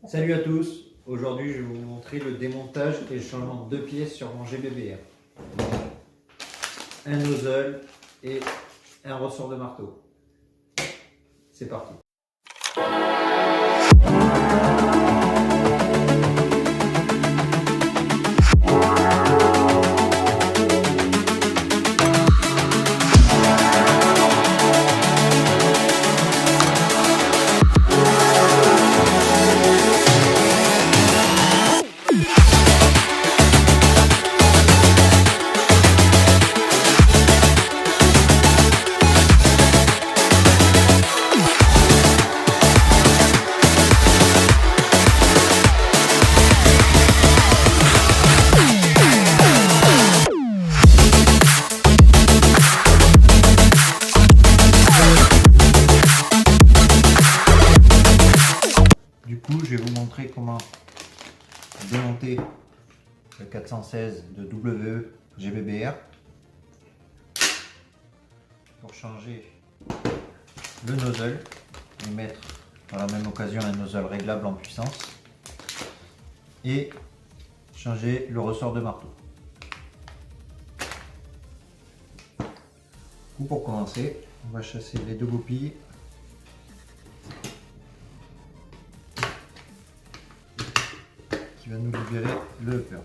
Salut à tous, aujourd'hui je vais vous montrer le démontage et le changement de deux pièces sur mon GBBR. Un nozzle et un ressort de marteau. C'est parti. Du coup, je vais vous montrer comment démonter le 416 de WE GBBR pour changer le nozzle et mettre par la même occasion un nozzle réglable en puissance et changer le ressort de marteau. Du coup, pour commencer, on va chasser les deux goupilles qui va nous libérer le upper.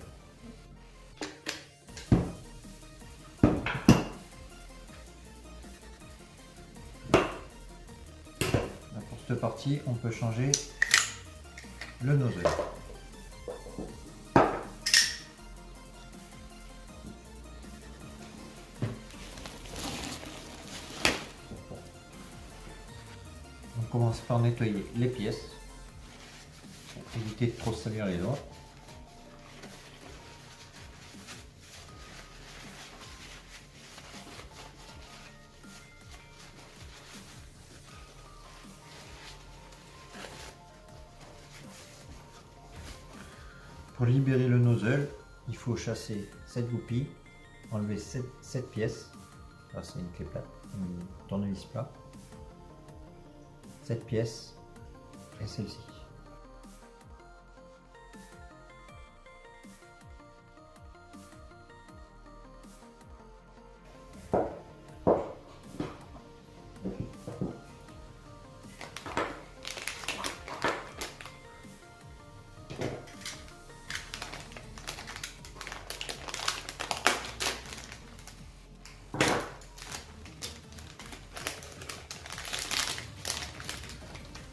Pour cette partie, on peut changer le nozzle. On commence par nettoyer les pièces pour éviter de trop salir les doigts. Pour libérer le nozzle, il faut chasser cette goupille, enlever cette pièce, c'est une clé plate, une tournevis plat, cette pièce et celle-ci.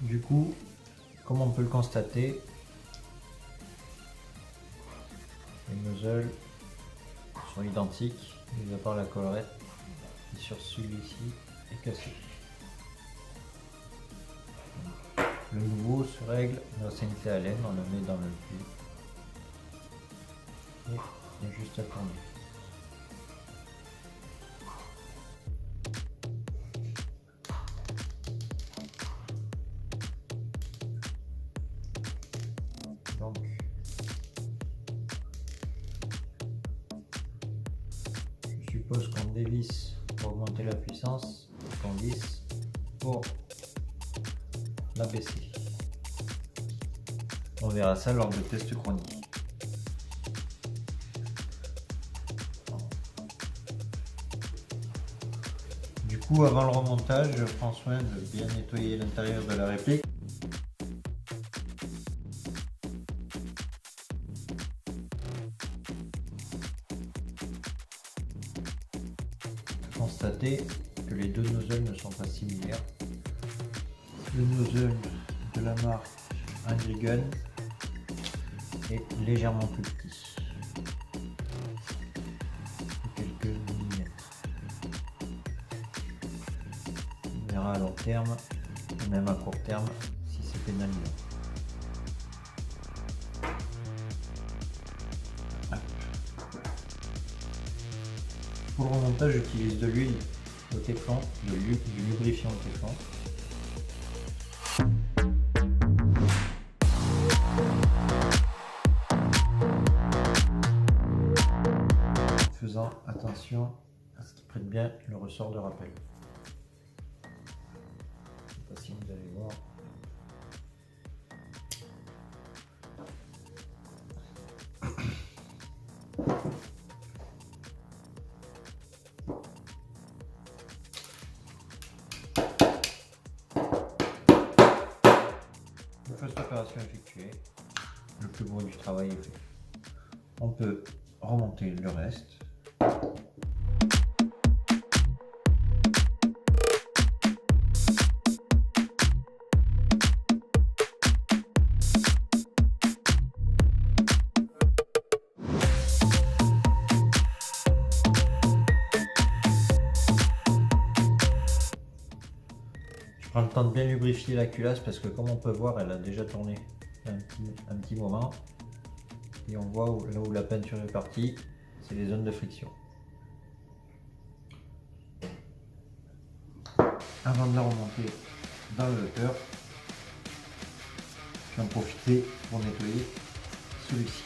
Du coup, comme on peut le constater, les nozzles sont identiques, mis à part la collerette qui sur celui-ci est cassée. Le nouveau se règle grâce à une clé Allen, on le met dans le puits et il y a juste à tourner. Donc, je suppose qu'on dévisse pour augmenter la puissance et qu'on visse pour la baisser. On verra ça lors de tests chroniques. Du coup, avant le remontage, je prends soin de bien nettoyer l'intérieur de la réplique. Constatez que les deux nozzles ne sont pas similaires. Le nozzle de la marque Angry Gun est légèrement plus petit, quelques millimètres. On verra à long terme, et même à court terme, si c'est pénalisant. Pour le remontage, j'utilise de l'huile au téflon, du lubrifiant au téflon. Faisant attention à ce qui prête bien le ressort de rappel. Je ne sais pas si vous allez voir. fois cette opération effectuée, le plus gros du travail est fait. On peut remonter le reste. Je prends le temps de bien lubrifier la culasse parce que comme on peut voir, elle a déjà tourné un petit moment. Et on voit là où la peinture est partie, c'est les zones de friction. Avant de la remonter dans le hauteur, je vais en profiter pour nettoyer celui-ci.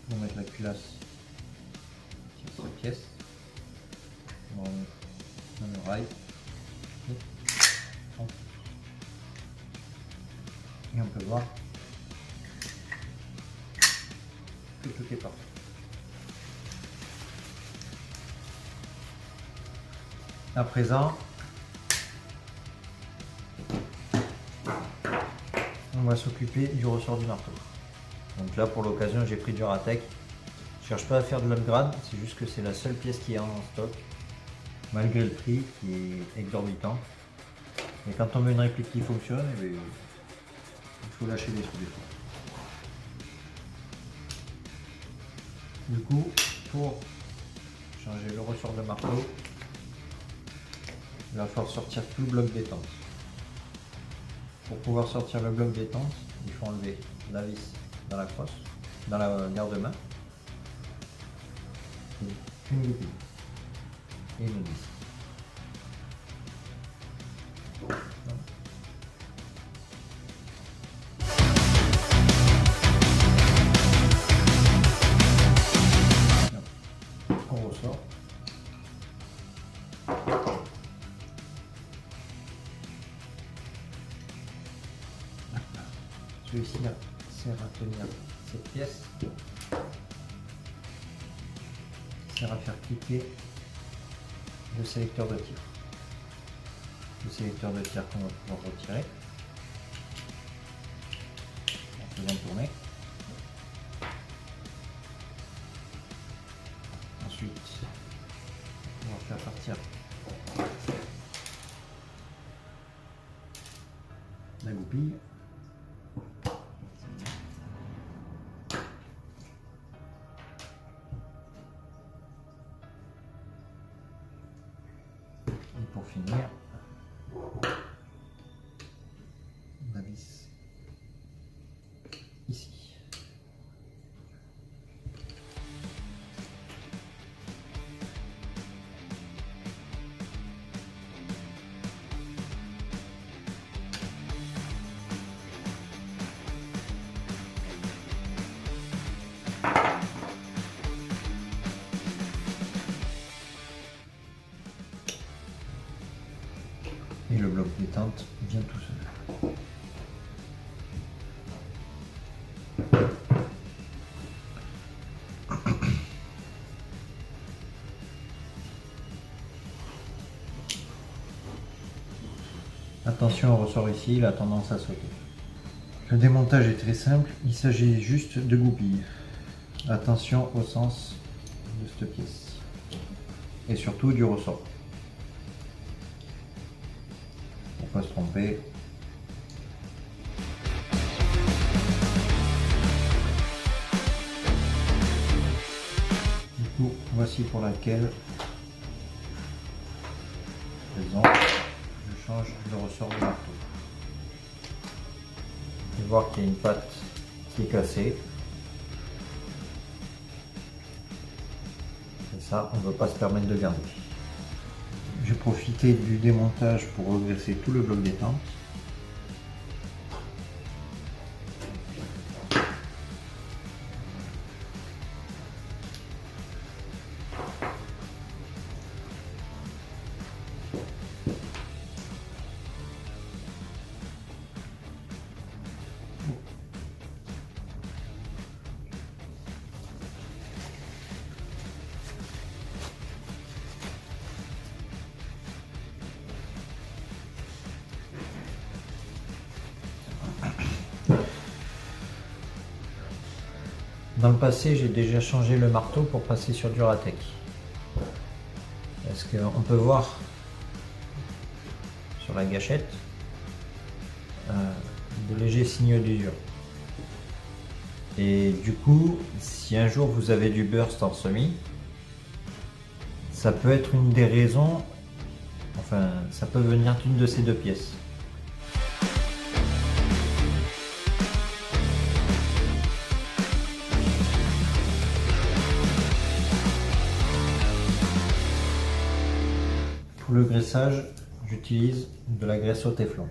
On va mettre la culasse sur cette pièce, on va remettre dans le rail et on peut voir que tout est parfait. À présent, on va s'occuper du ressort du marteau. Donc là, pour l'occasion, j'ai pris du Duratec. Je cherche pas à faire de l'upgrade, c'est juste que c'est la seule pièce qui est en stock, malgré le prix qui est exorbitant. Et quand on veut une réplique qui fonctionne, eh bien, il faut lâcher des sous des fois. Du coup, pour changer le ressort de marteau, il va falloir sortir tout le bloc détente. Pour pouvoir sortir le bloc détente, il faut enlever la vis dans la crosse, dans la garde-main, une goupille et une vis. On ressort. Celui-ci sert à tenir cette pièce, sert à faire cliquer le sélecteur de tir. Le sélecteur de tir qu'on va pouvoir retirer en faisant tourner. Ensuite, on va faire partir la goupille. Et pour finir, la vis ici. Et le bloc détente vient tout seul. Attention au ressort ici, il a tendance à sauter. Le démontage est très simple, il s'agit juste de goupilles. Attention au sens de cette pièce. Et surtout du ressort. Pour pas se tromper. Du coup, voici pour laquelle je change le ressort du marteau. Vous pouvez voir qu'il y a une patte qui est cassée. Et ça, on ne veut pas se permettre de garder. J'ai profité du démontage pour redresser tout le bloc détente. Dans le passé, j'ai déjà changé le marteau pour passer sur Duratec. Parce qu'on peut voir sur la gâchette de légers signaux d'usure. Et du coup, si un jour vous avez du burst en semi, ça peut être une des raisons, enfin ça peut venir d'une de ces deux pièces. Pour le graissage, j'utilise de la graisse au téflon.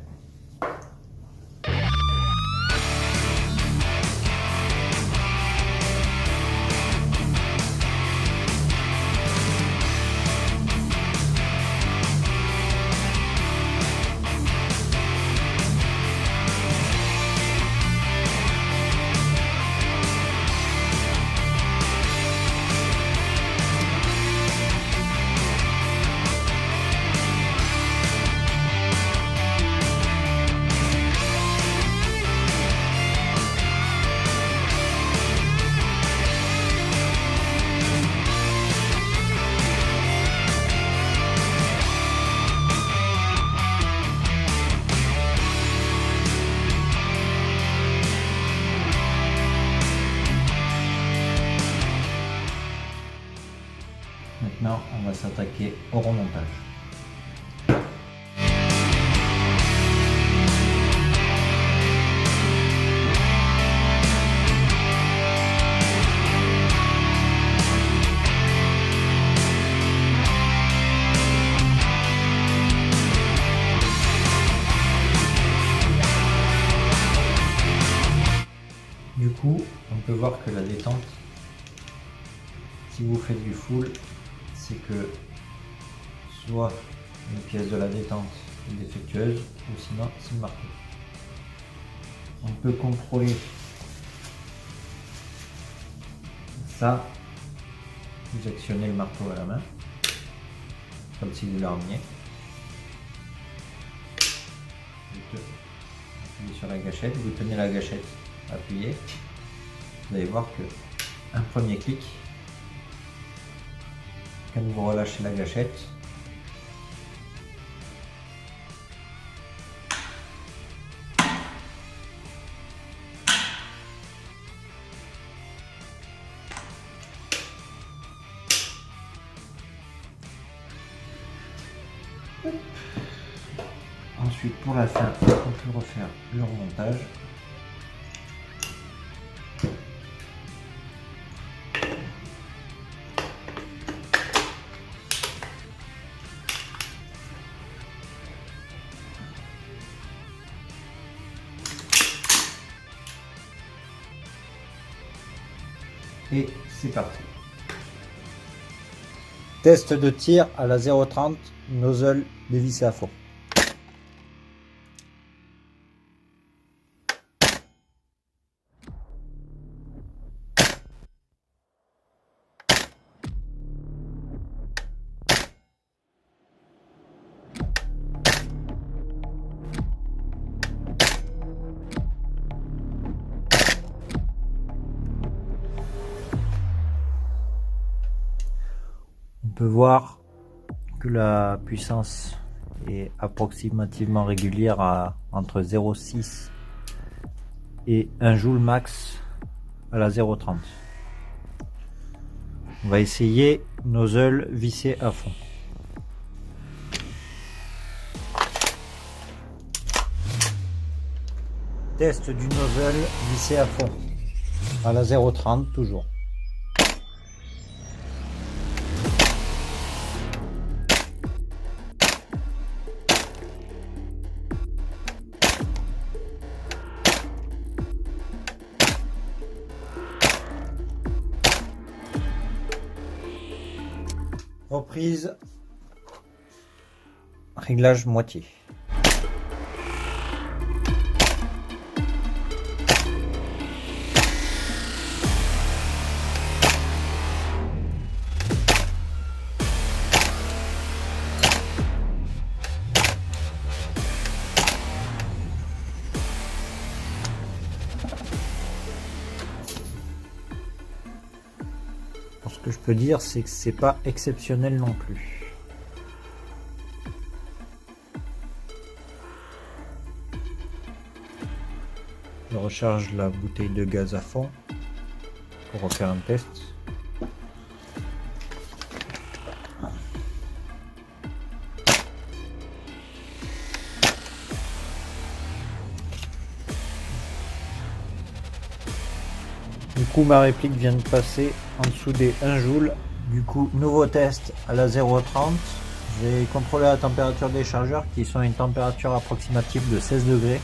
Maintenant, on va s'attaquer au remontage. Du coup, on peut voir que la détente, si vous faites du full, c'est que soit une pièce de la détente est défectueuse ou sinon c'est marqué. On peut contrôler ça, vous actionnez le marteau à la main comme si vous l'armiez, vous appuyez sur la gâchette, vous tenez la gâchette appuyée, vous allez voir que un premier clic, quand vous relâchez la gâchette, ensuite pour la fin, on peut refaire le remontage. Et c'est parti. Test de tir à la 0,30, nozzle dévissé à fond. On peut voir que la puissance est approximativement régulière à entre 0,6 et 1 joule max à la 0,30. On va essayer nozzle vissé à fond. Test du nozzle vissé à fond à la 0,30 toujours. Reprise, réglage moitié. que je peux dire, c'est que c'est pas exceptionnel non plus. Je recharge la bouteille de gaz à fond pour refaire un test. Du coup, ma réplique vient de passer en dessous des 1 joule. Du coup, nouveau test à la 0,30. J'ai contrôlé la température des chargeurs qui sont à une température approximative de 16 degrés.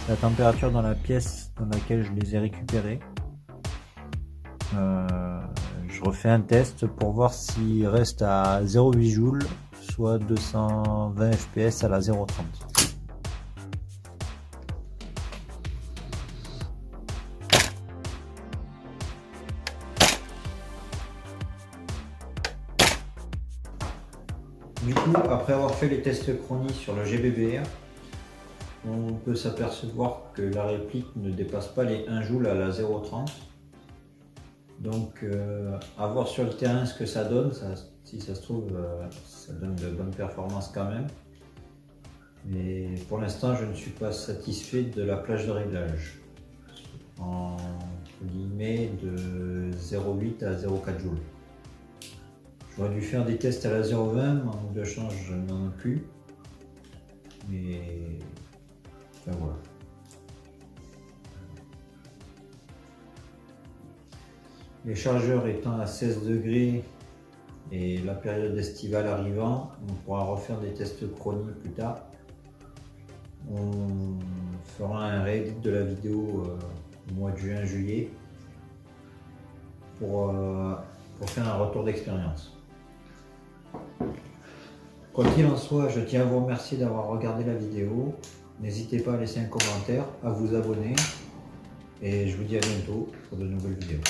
C'est la température dans la pièce dans laquelle je les ai récupérés. Je refais un test pour voir s'il reste à 0,8 joules, soit 220 fps à la 0,30. Du coup, après avoir fait les tests chroniques sur le GBBR, on peut s'apercevoir que la réplique ne dépasse pas les 1 joule à la 0,30. Donc, à voir sur le terrain ce que ça donne. Si ça se trouve, ça donne de bonnes performances quand même. Mais pour l'instant, je ne suis pas satisfait de la plage de réglage. En guillemets, de 0,8 à 0,4 joules. J'aurais dû faire des tests à la 0,20, manque de chance, je n'en ai plus. Mais enfin, voilà. Les chargeurs étant à 16 degrés et la période estivale arrivant, on pourra refaire des tests chroniques plus tard. On fera un réédit de la vidéo au mois de juin-juillet pour faire un retour d'expérience. Quoi qu'il en soit, je tiens à vous remercier d'avoir regardé la vidéo. N'hésitez pas à laisser un commentaire, à vous abonner et je vous dis à bientôt pour de nouvelles vidéos.